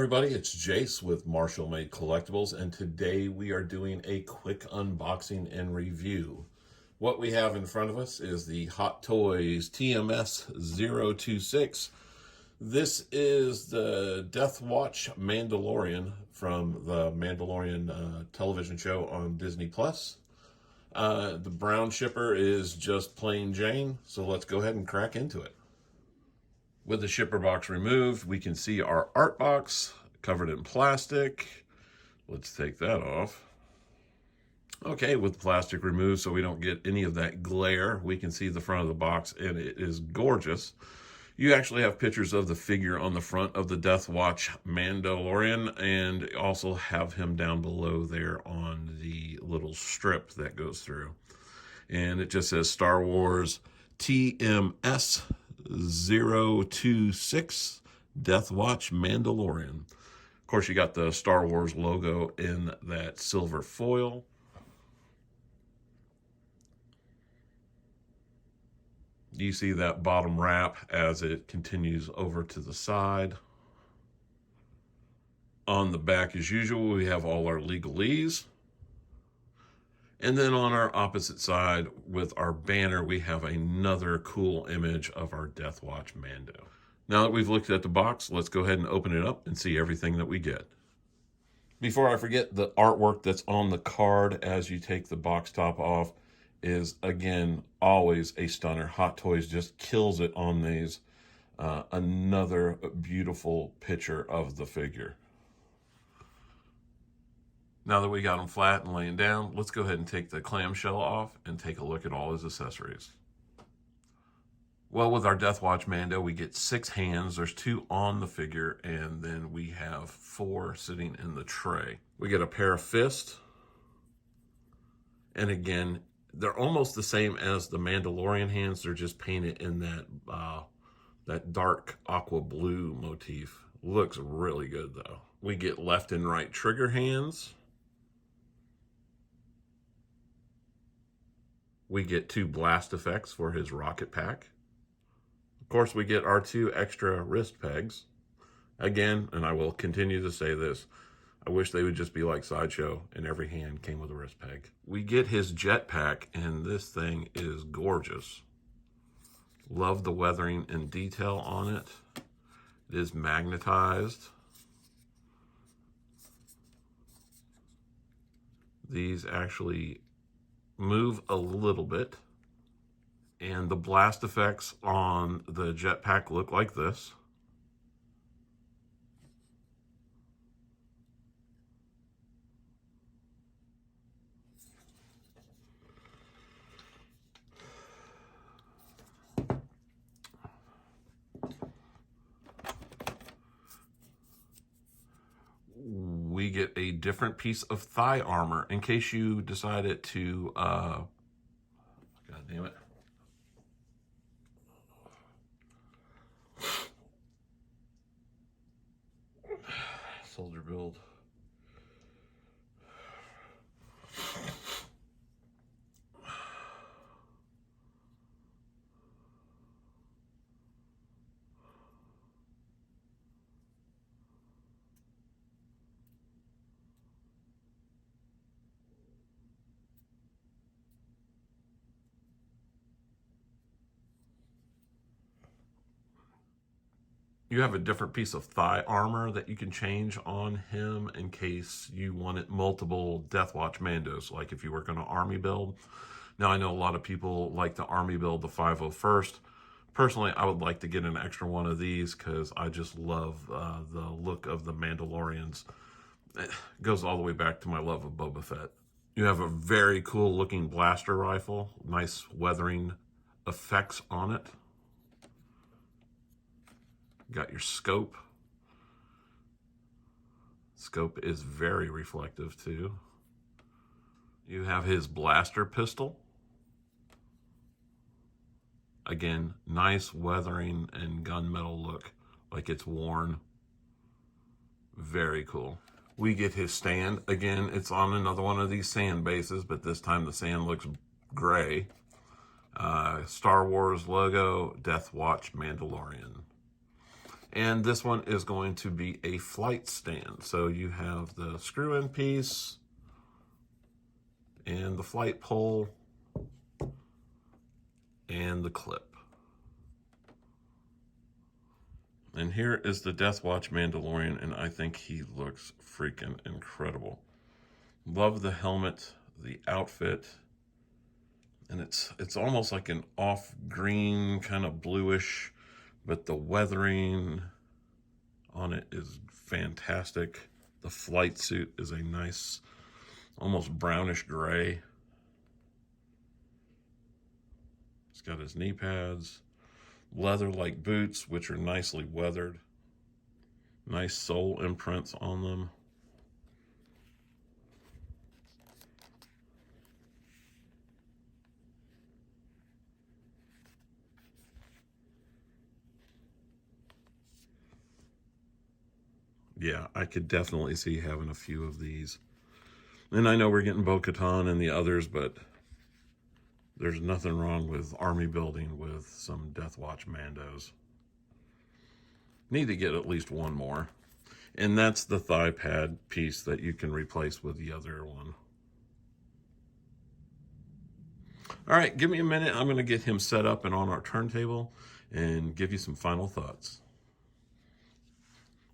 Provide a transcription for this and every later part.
everybody, it's Jase with Marshall Made Collectibles, and today we are doing a quick unboxing and review. What we have in front of us is the Hot Toys TMS026. This is the Death Watch Mandalorian from the Mandalorian television show on Disney+. The brown shipper is just plain Jane, so let's go ahead and crack into it. With the shipper box removed, we can see our art box covered in plastic. Let's take that off. Okay, with plastic removed so we don't get any of that glare, we can see the front of the box, and it is gorgeous. You actually have pictures of the figure on the front of the Death Watch Mandalorian, and also have him down below there on the little strip that goes through. And it just says Star Wars TMS026 Death Watch Mandalorian. Of course, you got the Star Wars logo in that silver foil. You see that bottom wrap as it continues over to the side. On the back, as usual, we have all our legalese. And then on our opposite side with our banner, we have another cool image of our Death Watch Mando. Now that we've looked at the box, let's go ahead and open it up and see everything that we get. Before I forget, the artwork that's on the card as you take the box top off is, again, always a stunner. Hot Toys just kills it on these. Another beautiful picture of the figure. Now that we got him flat and laying down, let's go ahead and take the clamshell off and take a look at all his accessories. Well, with our Death Watch Mando, we get 6 hands. There's 2 on the figure, and then we have 4 sitting in the tray. We get a pair of fists. And again, they're almost the same as the Mandalorian hands. They're just painted in that dark aqua blue motif. Looks really good, though. We get left and right trigger hands. We get 2 blast effects for his rocket pack. Of course, we get our 2 extra wrist pegs. Again, and I will continue to say this, I wish they would just be like Sideshow and every hand came with a wrist peg. We get his jetpack, and this thing is gorgeous. Love the weathering and detail on it. It is magnetized. These actually move a little bit, and the blast effects on the jetpack look like this. We get a different piece of thigh armor in case you decided to, God damn it. Soldier build. You have a different piece of thigh armor that you can change on him in case you wanted multiple Death Watch Mandos, like if you were going to army build. Now, I know a lot of people like to army build the 501st. Personally, I would like to get an extra one of these because I just love the look of the Mandalorians. It goes all the way back to my love of Boba Fett. You have a very cool looking blaster rifle. Nice weathering effects on it. Got your scope. Scope is very reflective too. You have his blaster pistol. Again, nice weathering and gunmetal look, like it's worn. Very cool. We get his stand. Again, it's on another one of these sand bases, but this time the sand looks gray. Star Wars logo, Death Watch Mandalorian. And this one is going to be a flight stand. So you have the screw-in piece and the flight pole and the clip. And here is the Death Watch Mandalorian, and I think he looks freaking incredible. Love the helmet, the outfit, and it's almost like an off green, kind of bluish, but the weathering on it is fantastic. The flight suit is a nice, almost brownish gray. He's got his knee pads, leather-like boots, which are nicely weathered. Nice sole imprints on them. Yeah, I could definitely see having a few of these. And I know we're getting Bo-Katan and the others, but there's nothing wrong with army building with some Death Watch Mandos. Need to get at least one more. And that's the thigh pad piece that you can replace with the other one. All right, give me a minute. I'm going to get him set up and on our turntable and give you some final thoughts.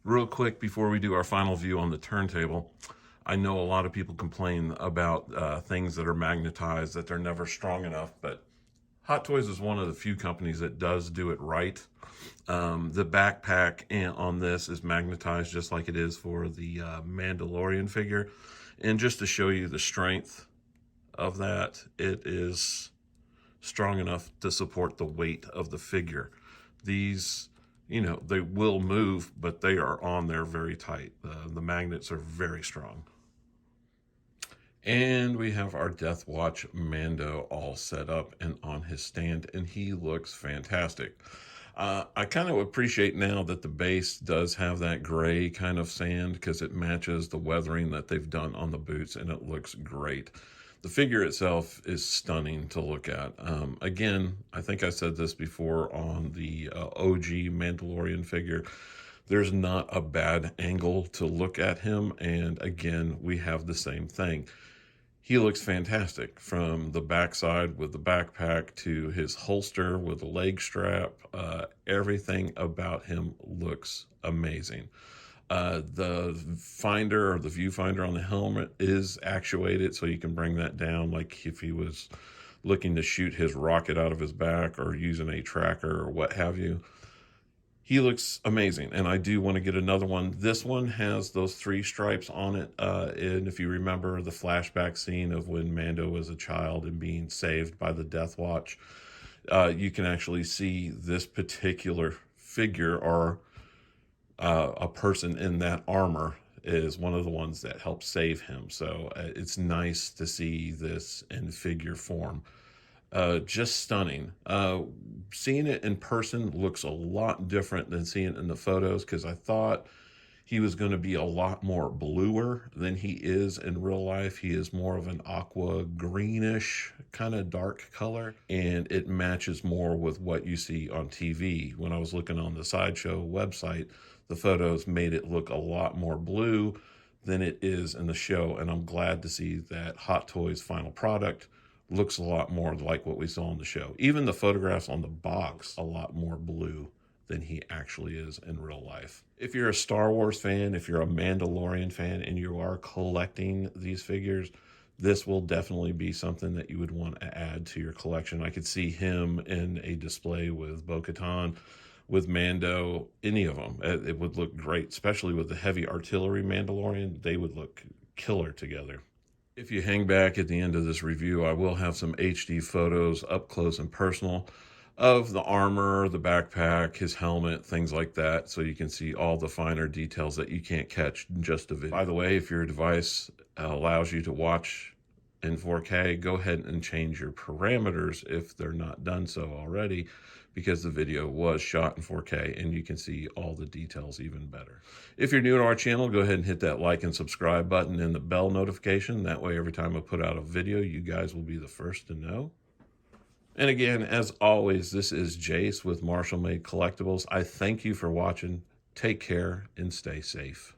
Real quick, before we do our final view on the turntable, I know a lot of people complain about things that are magnetized, that they're never strong enough, but Hot Toys is one of the few companies that does do it right. The backpack on this is magnetized just like it is for the Mandalorian figure. And just to show you the strength of that, it is strong enough to support the weight of the figure. These, you know, they will move, but they are on there very tight. The magnets are very strong. And we have our Death Watch Mando all set up and on his stand, and he looks fantastic. I kind of appreciate now that the base does have that gray kind of sand because it matches the weathering that they've done on the boots, and it looks great. The figure itself is stunning to look at. Again, I think I said this before on the OG Mandalorian figure. There's not a bad angle to look at him, and again, we have the same thing. He looks fantastic from the backside with the backpack to his holster with the leg strap. Everything about him looks amazing. The finder or the viewfinder on the helmet is actuated, so you can bring that down like if he was looking to shoot his rocket out of his back or using a tracker or what have you. He looks amazing, and I do want to get another one. This one has those 3 stripes on it, and if you remember the flashback scene of when Mando was a child and being saved by the Death Watch, you can actually see this particular figure or a person in that armor is one of the ones that helped save him. So it's nice to see this in figure form. Just stunning. Seeing it in person looks a lot different than seeing it in the photos because I thought he was going to be a lot more bluer than he is in real life. He is more of an aqua greenish kind of dark color, and it matches more with what you see on TV. When I was looking on the Sideshow website, the photos made it look a lot more blue than it is in the show, and I'm glad to see that Hot Toys final product looks a lot more like what we saw in the show. Even the photographs on the box, a lot more blue than he actually is in real life. If you're a Star Wars fan, if you're a Mandalorian fan, and you are collecting these figures, this will definitely be something that you would want to add to your collection. I could see him in a display with Bo-Katan, with Mando, any of them. It would look great, especially with the heavy artillery Mandalorian. They would look killer together. If you hang back at the end of this review, I will have some HD photos up close and personal of the armor, the backpack, his helmet, things like that, so you can see all the finer details that you can't catch in just a video. By the way, if your device allows you to watch in 4K, go ahead and change your parameters if they're not done so already, because the video was shot in 4K and you can see all the details even better. If you're new to our channel, go ahead and hit that like and subscribe button and the bell notification. That way, every time I put out a video, you guys will be the first to know. And again, as always, this is Jase with Marshall Made Collectibles. I thank you for watching. Take care and stay safe.